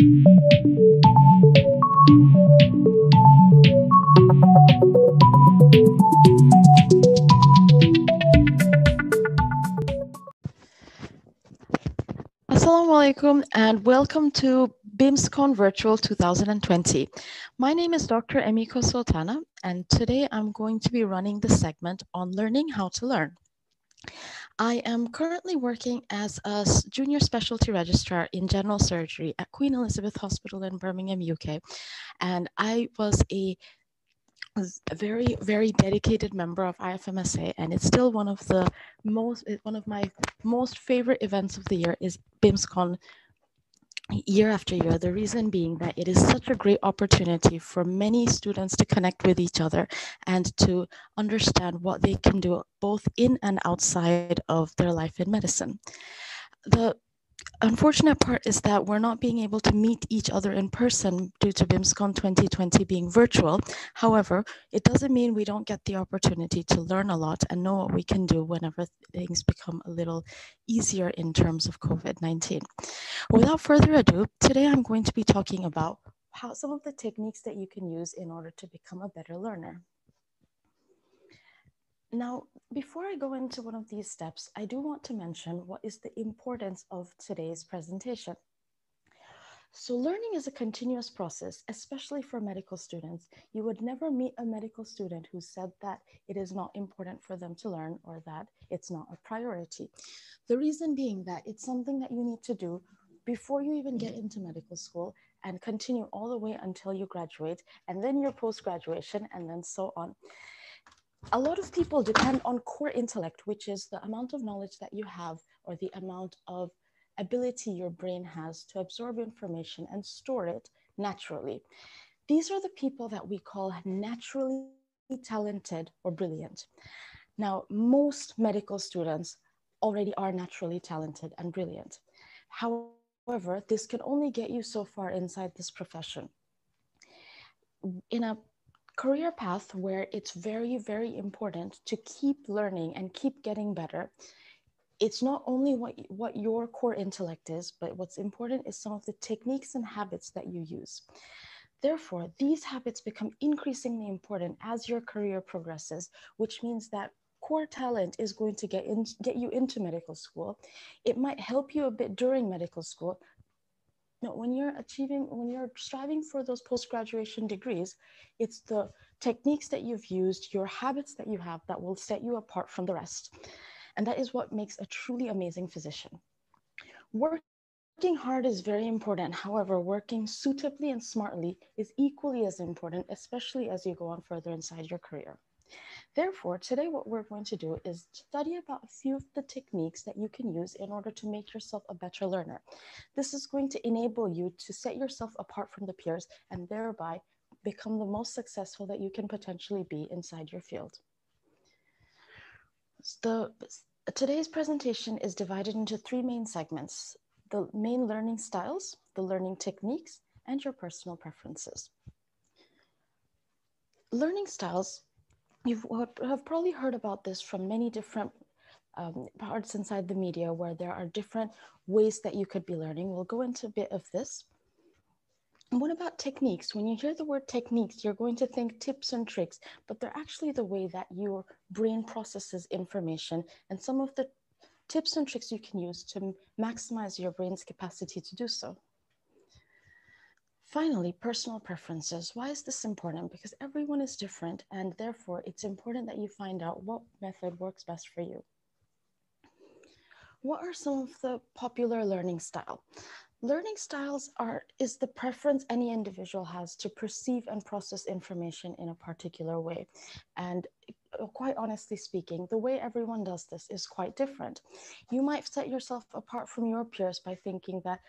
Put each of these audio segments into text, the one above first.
Assalamu alaikum and welcome to BIMSSCON Virtual 2020. My name is Dr. Emiko Sultana, and today I'm going to be running the segment on learning how to learn. I am currently working as a junior specialty registrar in general surgery at Queen Elizabeth Hospital in Birmingham, UK, and I was a very, very dedicated member of IFMSA, and it's still one of my most favorite events of the year is BIMSSCON year after year. The reason being that it is such a great opportunity for many students to connect with each other and to understand what they can do both in and outside of their life in medicine. The unfortunate part is that we're not being able to meet each other in person due to BIMSSCON 2020 being virtual. However, it doesn't mean we don't get the opportunity to learn a lot and know what we can do whenever things become a little easier in terms of COVID-19. Without further ado, today I'm going to be talking about some of the techniques that you can use in order to become a better learner. Now, before I go into one of these steps, I do want to mention what is the importance of today's presentation. So learning is a continuous process, especially for medical students. You would never meet a medical student who said that it is not important for them to learn or that it's not a priority. The reason being that it's something that you need to do before you even get into medical school and continue all the way until you graduate, and then your post-graduation, and then so on. A lot of people depend on core intellect, which is the amount of knowledge that you have or the amount of ability your brain has to absorb information and store it naturally. These are the people that we call naturally talented or brilliant. Now, most medical students already are naturally talented and brilliant. However, this can only get you so far inside this profession. In a career path where it's very, very important to keep learning and keep getting better, it's not only what your core intellect is, but what's important is some of the techniques and habits that you use. Therefore, these habits become increasingly important as your career progresses, which means that core talent is going to get you into medical school. It might help you a bit during medical school. No, when you're striving for those post-graduation degrees, it's the techniques that you've used, your habits that you have that will set you apart from the rest. And that is what makes a truly amazing physician. Working hard is very important. However, working suitably and smartly is equally as important, especially as you go on further inside your career. Therefore, today what we're going to do is study about a few of the techniques that you can use in order to make yourself a better learner. This is going to enable you to set yourself apart from the peers and thereby become the most successful that you can potentially be inside your field. Today's presentation is divided into three main segments: the main learning styles, the learning techniques, and your personal preferences. Learning styles, you have probably heard about this from many different parts inside the media where there are different ways that you could be learning. We'll go into a bit of this. And what about techniques? When you hear the word techniques, you're going to think tips and tricks, but they're actually the way that your brain processes information and some of the tips and tricks you can use to maximize your brain's capacity to do so. Finally, personal preferences. Why is this important? Because everyone is different, and therefore it's important that you find out what method works best for you. What are some of the popular learning styles? Learning styles is the preference any individual has to perceive and process information in a particular way. And quite honestly speaking, the way everyone does this is quite different. You might set yourself apart from your peers by thinking that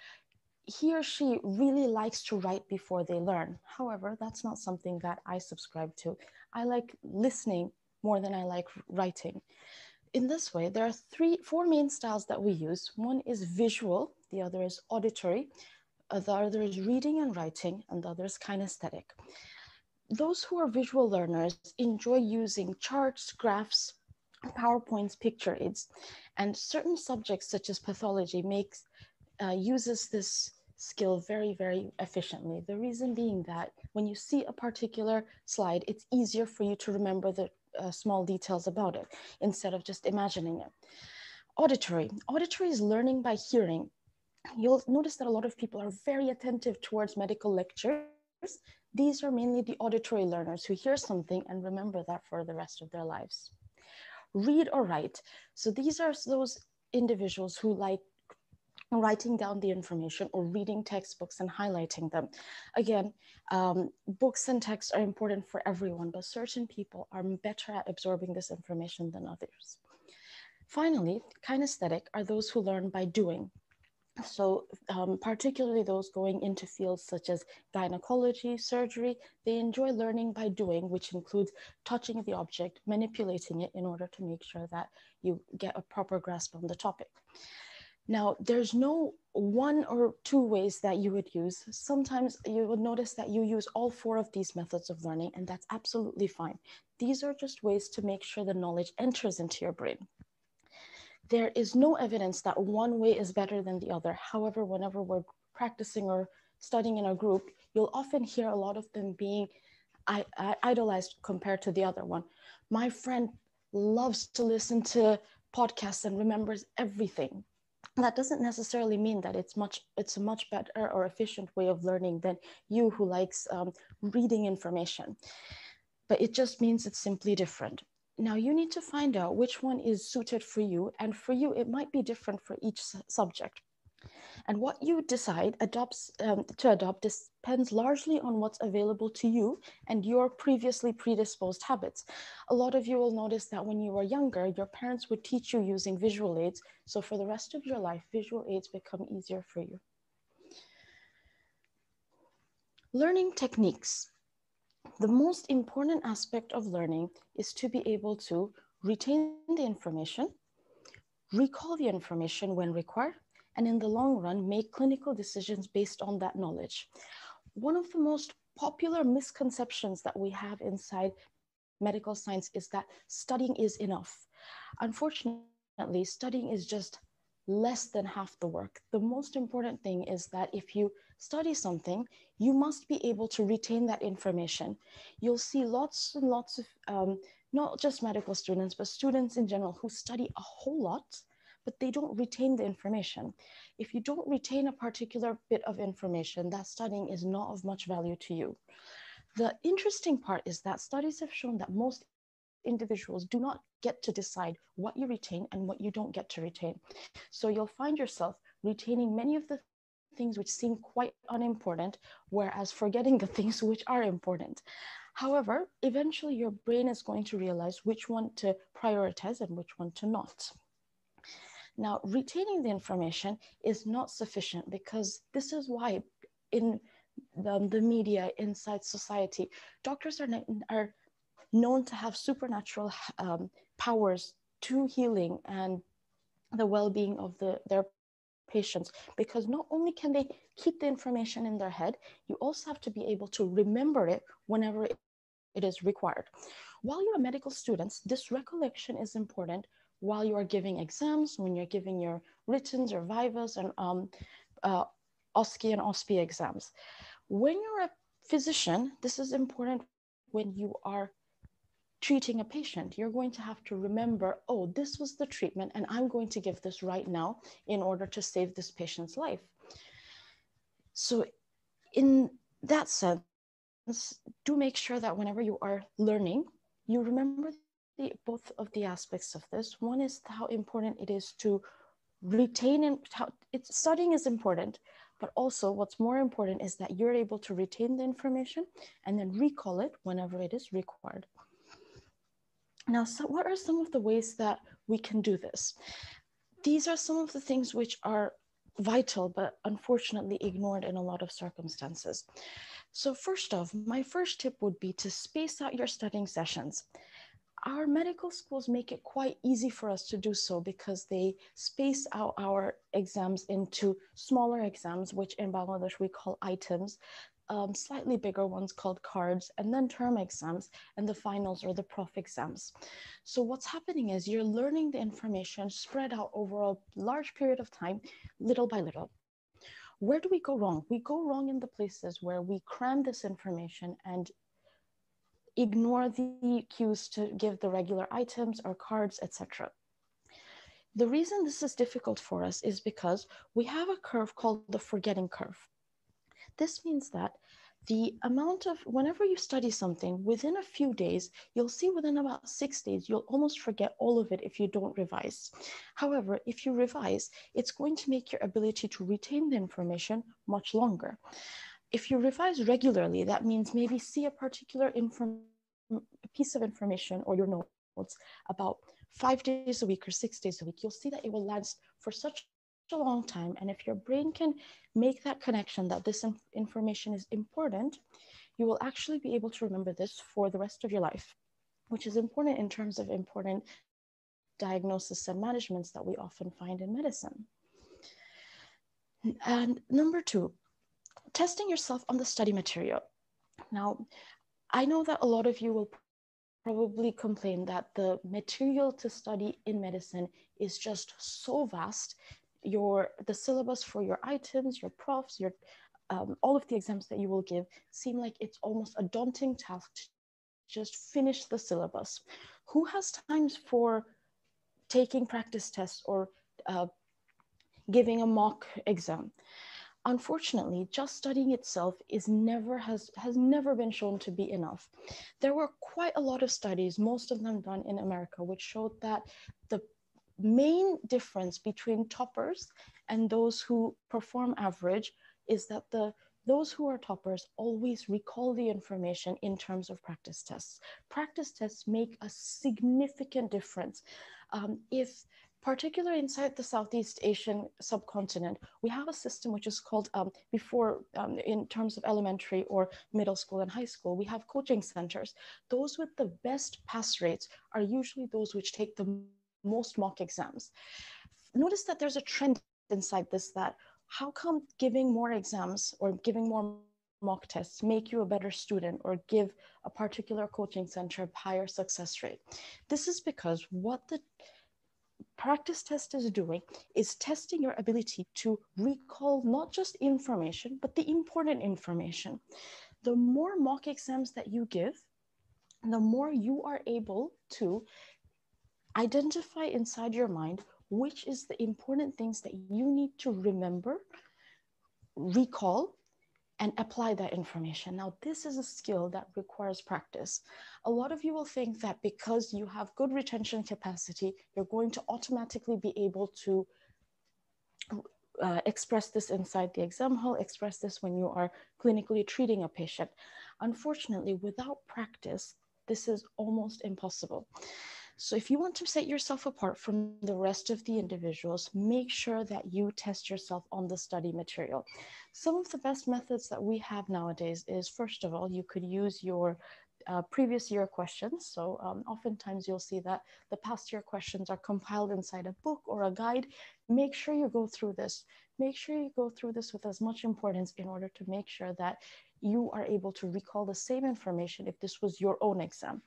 he or she really likes to write before they learn. However, that's not something that I subscribe to. I like listening more than I like writing. In this way, there are four main styles that we use. One is visual, the other is auditory, the other is reading and writing, and the other is kinesthetic. Those who are visual learners enjoy using charts, graphs, PowerPoints, picture aids, and certain subjects such as pathology uses this skill very, very efficiently. The reason being that when you see a particular slide, it's easier for you to remember the small details about it instead of just imagining it. Auditory. Auditory is learning by hearing. You'll notice that a lot of people are very attentive towards medical lectures. These are mainly the auditory learners who hear something and remember that for the rest of their lives. Read or write. So these are those individuals who like writing down the information or reading textbooks and highlighting them. Again, books and texts are important for everyone, but certain people are better at absorbing this information than others. Finally, kinesthetic are those who learn by doing. So particularly those going into fields such as gynecology, surgery, they enjoy learning by doing, which includes touching the object, manipulating it in order to make sure that you get a proper grasp on the topic. Now, there's no one or two ways that you would use. Sometimes you would notice that you use all four of these methods of learning, and that's absolutely fine. These are just ways to make sure the knowledge enters into your brain. There is no evidence that one way is better than the other. However, whenever we're practicing or studying in a group, you'll often hear a lot of them being idolized compared to the other one. My friend loves to listen to podcasts and remembers everything. That doesn't necessarily mean that it's a much better or efficient way of learning than you who likes reading information. But it just means it's simply different. Now you need to find out which one is suited for you, and for you it might be different for each subject. And what you decide to adopt depends largely on what's available to you and your previously predisposed habits. A lot of you will notice that when you were younger, your parents would teach you using visual aids. So for the rest of your life, visual aids become easier for you. Learning techniques. The most important aspect of learning is to be able to retain the information, recall the information when required, and in the long run, make clinical decisions based on that knowledge. One of the most popular misconceptions that we have inside medical science is that studying is enough. Unfortunately, studying is just less than half the work. The most important thing is that if you study something, you must be able to retain that information. You'll see lots and lots of, not just medical students, but students in general who study a whole lot, but they don't retain the information. If you don't retain a particular bit of information, that studying is not of much value to you. The interesting part is that studies have shown that most individuals do not get to decide what you retain and what you don't get to retain. So you'll find yourself retaining many of the things which seem quite unimportant, whereas forgetting the things which are important. However, eventually your brain is going to realize which one to prioritize and which one to not. Now, retaining the information is not sufficient because this is why in the media, inside society, doctors are known to have supernatural powers to healing and the well-being of their patients, because not only can they keep the information in their head, you also have to be able to remember it whenever it is required. While you're a medical student, this recollection is important while you are giving exams, when you're giving your writtens or vivas and OSCE and OSPE exams. When you're a physician, this is important when you are treating a patient. You're going to have to remember, oh, this was the treatment and I'm going to give this right now in order to save this patient's life. So in that sense, do make sure that whenever you are learning, you remember both of the aspects of this. One is how important it is to retain, and studying is important, but also what's more important is that you're able to retain the information and then recall it whenever it is required. Now, so what are some of the ways that we can do this? These are some of the things which are vital, but unfortunately ignored in a lot of circumstances. So first off, my first tip would be to space out your studying sessions. Our medical schools make it quite easy for us to do so because they space out our exams into smaller exams, which in Bangladesh we call items, slightly bigger ones called cards, and then term exams, and the finals or the prof exams. So what's happening is you're learning the information spread out over a large period of time, little by little. Where do we go wrong? We go wrong in the places where we cram this information and ignore the cues to give the regular items or cards, etc. The reason this is difficult for us is because we have a curve called the forgetting curve. This means that the amount of, whenever you study something, within a few days, you'll see within about 6 days, you'll almost forget all of it if you don't revise. However, if you revise, it's going to make your ability to retain the information much longer. If you revise regularly, that means maybe see a particular piece of information or your notes about 5 days a week or 6 days a week, you'll see that it will last for such a long time. And if your brain can make that connection that this information is important, you will actually be able to remember this for the rest of your life, which is important in terms of important diagnosis and managements that we often find in medicine. And number 2, testing yourself on the study material. Now, I know that a lot of you will probably complain that the material to study in medicine is just so vast. The syllabus for your items, your profs, all of the exams that you will give seem like it's almost a daunting task to just finish the syllabus. Who has times for taking practice tests or giving a mock exam? Unfortunately, just studying itself has never been shown to be enough. There were quite a lot of studies, most of them done in America, which showed that the main difference between toppers and those who perform average is that those who are toppers always recall the information in terms of practice tests. Practice tests make a significant difference. Particularly inside the Southeast Asian subcontinent, we have a system which is called, in terms of elementary or middle school and high school, we have coaching centers. Those with the best pass rates are usually those which take the most mock exams. Notice that there's a trend inside this, that how come giving more exams or giving more mock tests make you a better student or give a particular coaching center a higher success rate? This is because what the practice test is doing is testing your ability to recall not just information, but the important information. The more mock exams that you give, the more you are able to identify inside your mind which is the important things that you need to remember, recall, and apply that information. Now, this is a skill that requires practice. A lot of you will think that because you have good retention capacity, you're going to automatically be able to express this inside the exam hall, express this when you are clinically treating a patient. Unfortunately, without practice, this is almost impossible. So if you want to set yourself apart from the rest of the individuals, make sure that you test yourself on the study material. Some of the best methods that we have nowadays is, first of all, you could use your previous year questions. So oftentimes you'll see that the past year questions are compiled inside a book or a guide. Make sure you go through this. Make sure you go through this with as much importance in order to make sure that you are able to recall the same information if this was your own exam.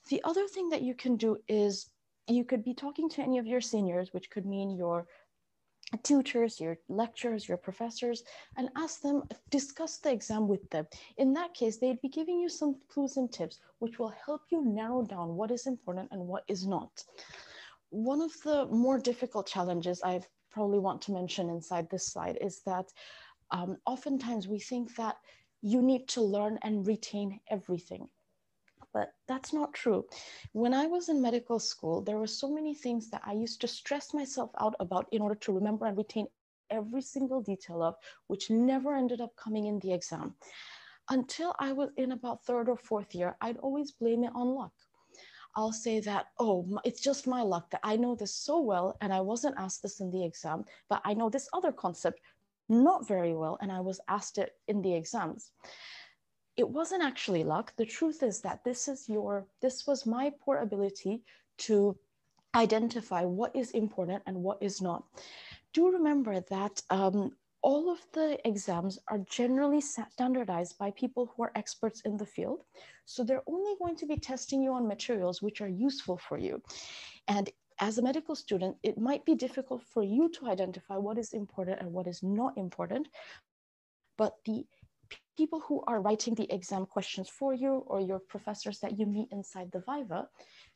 The other thing that you can do is you could be talking to any of your seniors, which could mean your tutors, your lecturers, your professors, and ask them, discuss the exam with them. In that case, they'd be giving you some clues and tips, which will help you narrow down what is important and what is not. One of the more difficult challenges I probably want to mention inside this slide is that oftentimes we think that you need to learn and retain everything. But that's not true. When I was in medical school, there were so many things that I used to stress myself out about in order to remember and retain every single detail of, which never ended up coming in the exam. Until I was in about 3rd or 4th year, I'd always blame it on luck. I'll say that, oh, it's just my luck that I know this so well and I wasn't asked this in the exam, but I know this other concept not very well and I was asked it in the exams. It wasn't actually luck. The truth is that this was my poor ability to identify what is important and what is not. Do remember that all of the exams are generally standardized by people who are experts in the field. So they're only going to be testing you on materials which are useful for you. And as a medical student, it might be difficult for you to identify what is important and what is not important, but the people who are writing the exam questions for you, or your professors that you meet inside the Viva,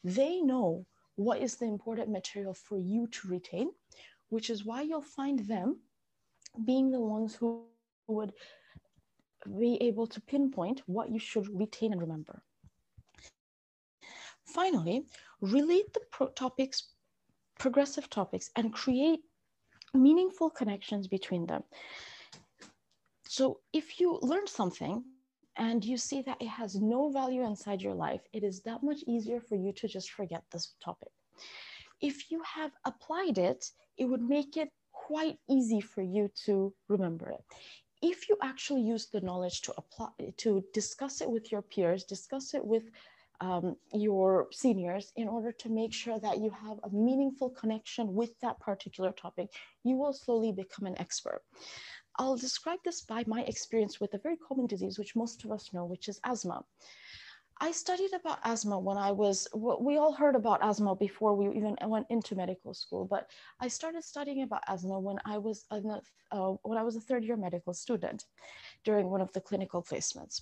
they know what is the important material for you to retain, which is why you'll find them being the ones who would be able to pinpoint what you should retain and remember. Finally, relate the progressive topics, and create meaningful connections between them. So if you learn something and you see that it has no value inside your life, it is that much easier for you to just forget this topic. If you have applied it, it would make it quite easy for you to remember it. If you actually use the knowledge to apply, to discuss it with your peers, discuss it with your seniors, in order to make sure that you have a meaningful connection with that particular topic, you will slowly become an expert. I'll describe this by my experience with a very common disease, which most of us know, which is asthma. I studied about asthma when I was, we all heard about asthma before we even went into medical school, but I started studying about asthma when I was a third-year medical student during one of the clinical placements.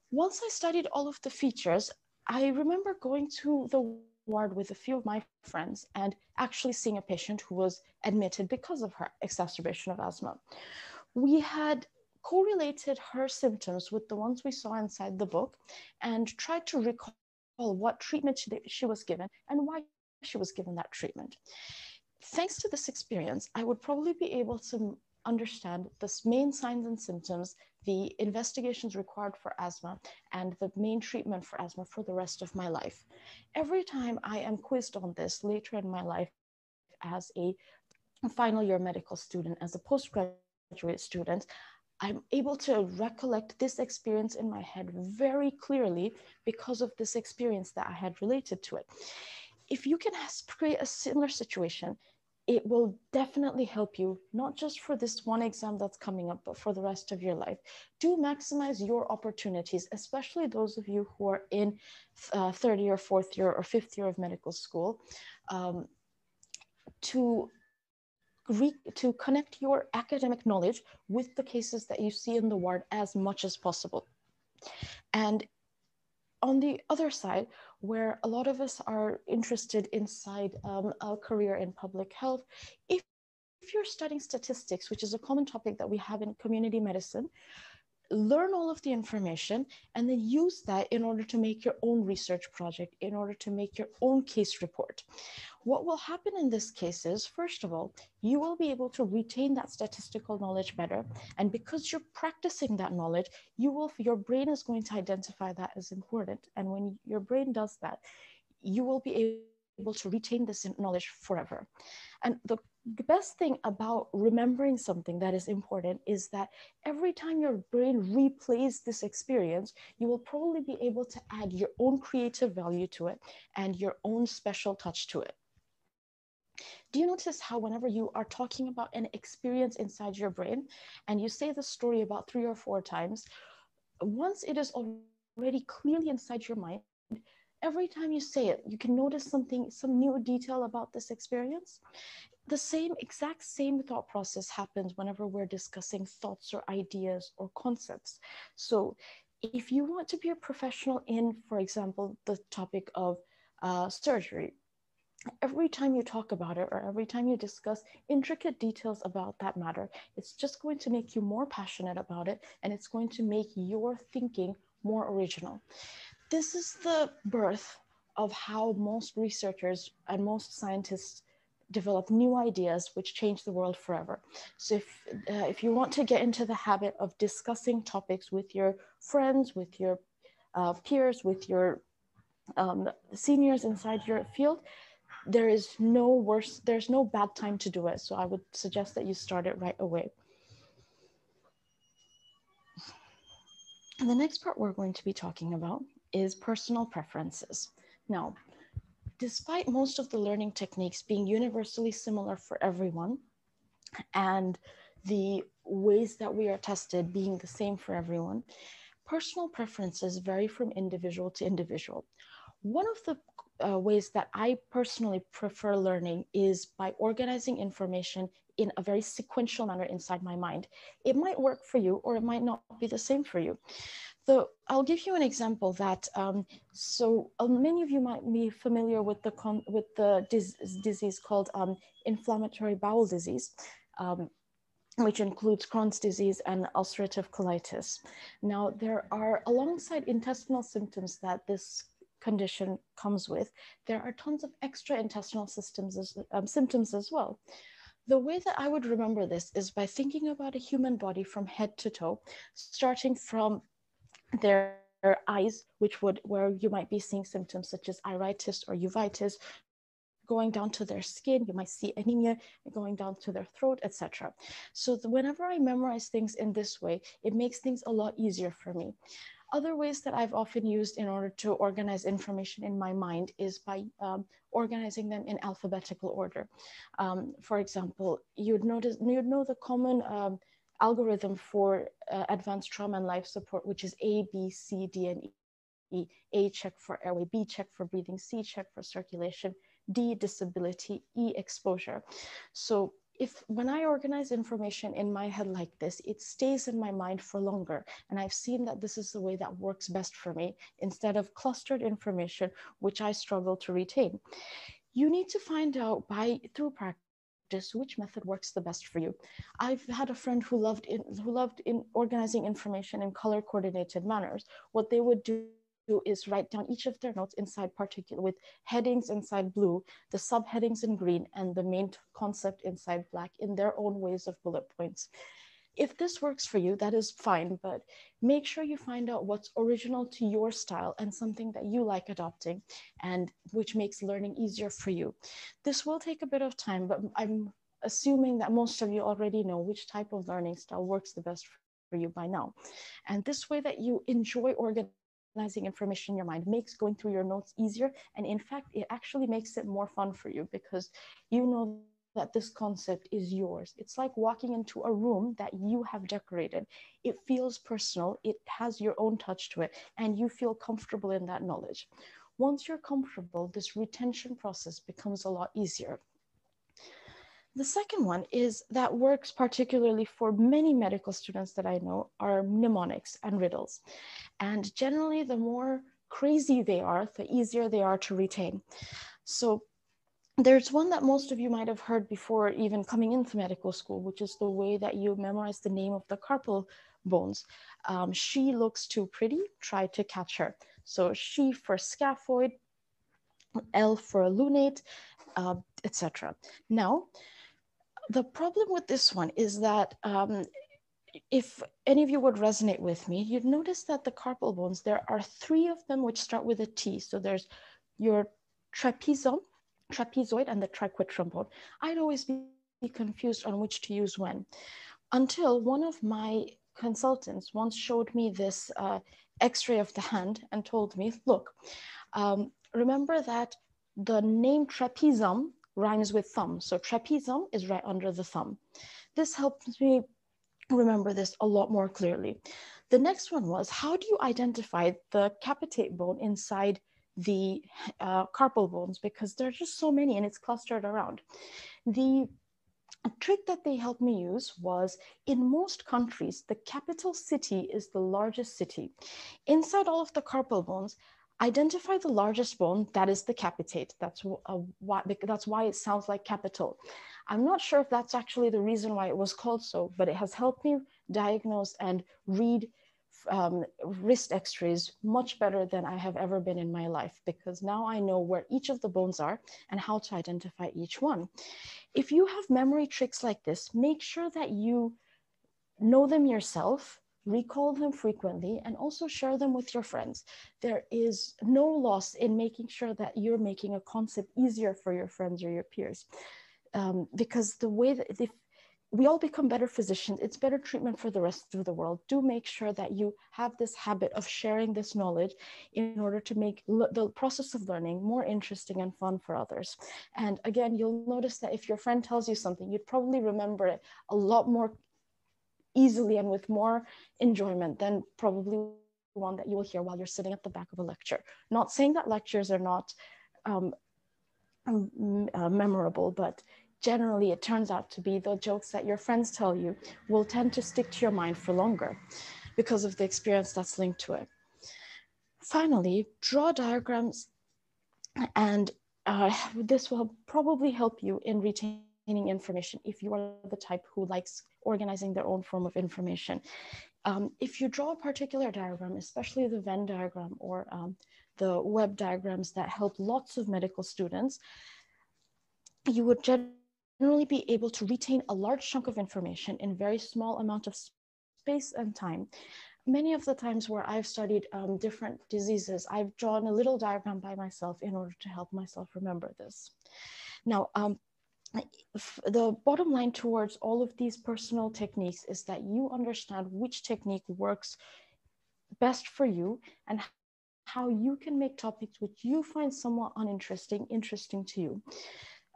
Once I studied all of the features, I remember going to the ward with a few of my friends and actually seeing a patient who was admitted because of her exacerbation of asthma. We had correlated her symptoms with the ones we saw inside the book and tried to recall what treatment she was given and why she was given that treatment. Thanks to this experience, I would probably be able to understand the main signs and symptoms, the investigations required for asthma, and the main treatment for asthma for the rest of my life. Every time I am quizzed on this later in my life as a final year medical student, as a postgraduate student, I'm able to recollect this experience in my head very clearly because of this experience that I had related to it. If you can create a similar situation, it will definitely help you, not just for this one exam that's coming up, but for the rest of your life. Do maximize your opportunities, especially those of you who are in third year, fourth year, or fifth year of medical school, to connect your academic knowledge with the cases that you see in the ward as much as possible. And on the other side, where a lot of us are interested inside a career in public health, if you're studying statistics, which is a common topic that we have in community medicine, learn all of the information and then use that in order to make your own research project, in order to make your own case report. What will happen in this case is, first of all, you will be able to retain that statistical knowledge better. And because you're practicing that knowledge, your brain is going to identify that as important. And when your brain does that, you will be able to retain this knowledge forever. And the best thing about remembering something that is important is that every time your brain replays this experience, you will probably be able to add your own creative value to it and your own special touch to it. Do you notice how whenever you are talking about an experience inside your brain and you say the story about 3 or 4 times, once it is already clearly inside your mind, every time you say it, you can notice some new detail about this experience. The exact same thought process happens whenever we're discussing thoughts or ideas or concepts. So if you want to be a professional in, for example, the topic of surgery, every time you talk about it or every time you discuss intricate details about that matter, it's just going to make you more passionate about it, and it's going to make your thinking more original. This is the birth of how most researchers and most scientists develop new ideas which change the world forever. So if you want to get into the habit of discussing topics with your friends, with your peers, with your seniors inside your field, there's no bad time to do it. So I would suggest that you start it right away. And the next part we're going to be talking about is personal preferences. Now, despite most of the learning techniques being universally similar for everyone, and the ways that we are tested being the same for everyone, personal preferences vary from individual to individual. One of the ways that I personally prefer learning is by organizing information in a very sequential manner inside my mind. It might work for you or it might not be the same for you. So I'll give you an example that, many of you might be familiar with the disease called inflammatory bowel disease, which includes Crohn's disease and ulcerative colitis. Now, there are, alongside intestinal symptoms that this condition comes with, there are tons of extra intestinal symptoms as well. The way that I would remember this is by thinking about a human body from head to toe, starting from their eyes, where you might be seeing symptoms such as iritis or uveitis, going down to their skin, you might see anemia, going down to their throat, etc. So whenever I memorize things in this way, it makes things a lot easier for me. Other ways that I've often used in order to organize information in my mind is by organizing them in alphabetical order. For example, you'd know the common algorithm for advanced trauma and life support, which is A, B, C, D, and E. A, check for airway, B, check for breathing, C, check for circulation, D, disability, E, exposure. So when I organize information in my head like this, it stays in my mind for longer. And I've seen that this is the way that works best for me, instead of clustered information, which I struggle to retain. You need to find out through practice which method works the best for you. I've had a friend who loved in organizing information in color coordinated manners. What they would do is write down each of their notes inside with headings inside blue, the subheadings in green, and the main concept inside black in their own ways of bullet points. If this works for you, that is fine, but make sure you find out what's original to your style and something that you like adopting and which makes learning easier for you. This will take a bit of time, but I'm assuming that most of you already know which type of learning style works the best for you by now. And this way that you enjoy organizing information in your mind makes going through your notes easier. And in fact, it actually makes it more fun for you because you know that this concept is yours. It's like walking into a room that you have decorated. It feels personal, it has your own touch to it, and you feel comfortable in that knowledge. Once you're comfortable, this retention process becomes a lot easier. The second one is that works particularly for many medical students that I know are mnemonics and riddles. And generally, the more crazy they are, the easier they are to retain. So there's one that most of you might have heard before even coming into medical school, which is the way that you memorize the name of the carpal bones. She looks too pretty, try to catch her. So she for scaphoid, L for lunate, etc. Now, the problem with this one is that if any of you would resonate with me, you'd notice that the carpal bones, there are 3 of them which start with a T. So there's your trapezoid, and the triquetrum bone. I'd always be confused on which to use when, until one of my consultants once showed me this x-ray of the hand and told me, look, remember that the name trapezium rhymes with thumb. So trapezium is right under the thumb. This helped me remember this a lot more clearly. The next one was, how do you identify the capitate bone inside the carpal bones? Because there are just so many and it's clustered around. The trick that they helped me use was, in most countries, the capital city is the largest city. Inside all of the carpal bones, identify the largest bone, that is the capitate. That's why it sounds like capital. I'm not sure if that's actually the reason why it was called so, but it has helped me diagnose and read wrist x-rays much better than I have ever been in my life, because now I know where each of the bones are and how to identify each one. If you have memory tricks like this, make sure that you know them yourself, recall them frequently, and also share them with your friends. There is no loss in making sure that you're making a concept easier for your friends or your peers. Because the way that if we all become better physicians, it's better treatment for the rest of the world. Do make sure that you have this habit of sharing this knowledge in order to make the process of learning more interesting and fun for others. And again, you'll notice that if your friend tells you something, you'd probably remember it a lot more easily and with more enjoyment than probably one that you will hear while you're sitting at the back of a lecture. Not saying that lectures are not memorable, but generally it turns out to be the jokes that your friends tell you will tend to stick to your mind for longer because of the experience that's linked to it. Finally, draw diagrams, and this will probably help you in retaining information if you are the type who likes organizing their own form of information. If you draw a particular diagram, especially the Venn diagram or the web diagrams that help lots of medical students, you would generally be able to retain a large chunk of information in very small amount of space and time. Many of the times where I've studied different diseases, I've drawn a little diagram by myself in order to help myself remember this. Now, the bottom line towards all of these personal techniques is that you understand which technique works best for you and how you can make topics which you find somewhat uninteresting interesting to you.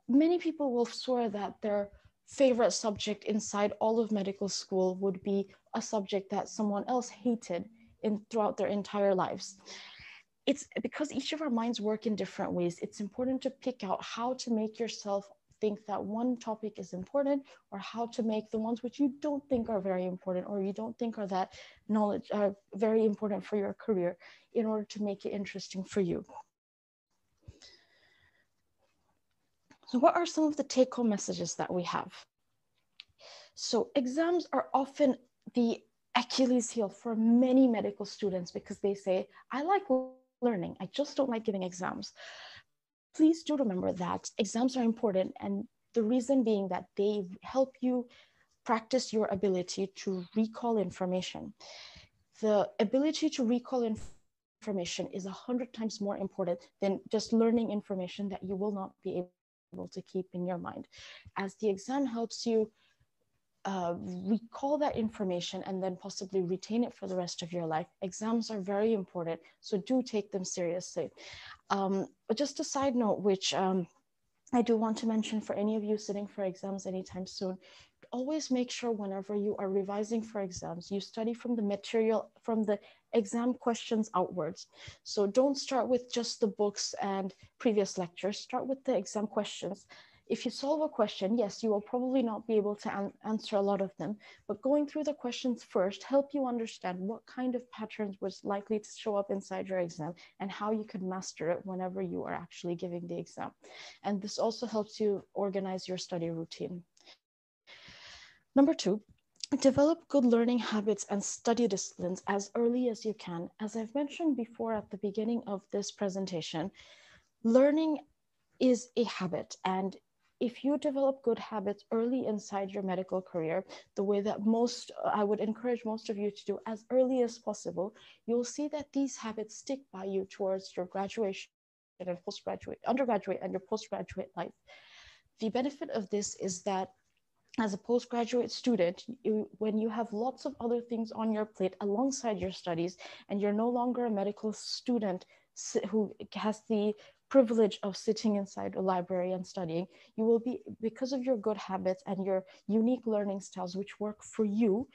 Many people will swear that their favorite subject inside all of medical school would be a subject that someone else hated throughout their entire lives. It's because each of our minds work in different ways. It's important to pick out how to make yourself think that one topic is important, or how to make the ones which you don't think are very important, or you don't think are that knowledge very important for your career, in order to make it interesting for you. So what are some of the take-home messages that we have? So exams are often the Achilles heel for many medical students because they say, I like learning, I just don't like giving exams. Please do remember that exams are important, and the reason being that they help you practice your ability to recall information. The ability to recall information is 100 times more important than just learning information that you will not be able to keep in your mind, as the exam helps you recall that information and then possibly retain it for the rest of your life. Exams are very important, so do take them seriously. But just a side note, which I do want to mention for any of you sitting for exams anytime soon, always make sure whenever you are revising for exams, you study from the material, from the exam questions outwards. So don't start with just the books and previous lectures, start with the exam questions. If you solve a question, yes, you will probably not be able to answer a lot of them, but going through the questions first help you understand what kind of patterns was likely to show up inside your exam and how you could master it whenever you are actually giving the exam. And this also helps you organize your study routine. Number 2, develop good learning habits and study disciplines as early as you can. As I've mentioned before at the beginning of this presentation, learning is a habit, and if you develop good habits early inside your medical career, the way that I would encourage most of you to do as early as possible, you'll see that these habits stick by you towards your graduation and undergraduate and your postgraduate life. The benefit of this is that as a postgraduate student, when you have lots of other things on your plate alongside your studies, and you're no longer a medical student who has the privilege of sitting inside a library and studying, you will be, because of your good habits and your unique learning styles which work for you,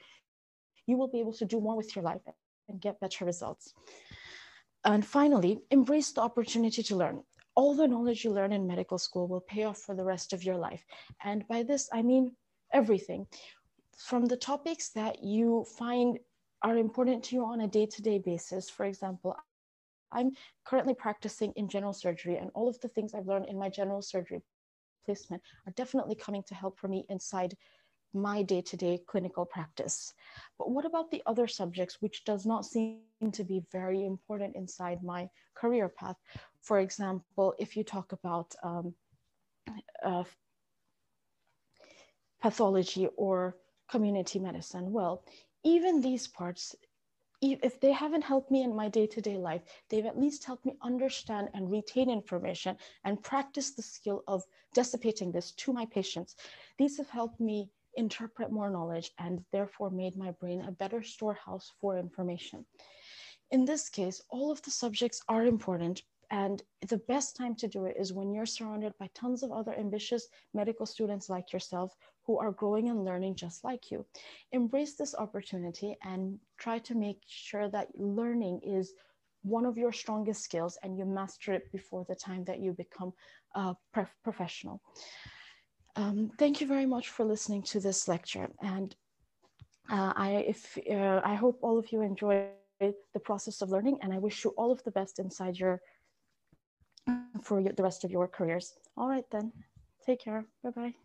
you will be able to do more with your life and get better results. And finally, embrace the opportunity to learn. All the knowledge you learn in medical school will pay off for the rest of your life. And by this, I mean everything. From the topics that you find are important to you on a day-to-day basis. For example, I'm currently practicing in general surgery, and all of the things I've learned in my general surgery placement are definitely coming to help for me inside my day-to-day clinical practice. But what about the other subjects, which does not seem to be very important inside my career path? For example, if you talk about pathology or community medicine, well, even these parts, if they haven't helped me in my day-to-day life, they've at least helped me understand and retain information and practice the skill of dissipating this to my patients. These have helped me interpret more knowledge and therefore made my brain a better storehouse for information. In this case, all of the subjects are important, and the best time to do it is when you're surrounded by tons of other ambitious medical students like yourself who are growing and learning just like you. Embrace this opportunity and try to make sure that learning is one of your strongest skills and you master it before the time that you become a professional. Thank you very much for listening to this lecture. And I hope all of you enjoy the process of learning, and I wish you all of the best inside the rest of your careers. All right then, take care. Bye-bye.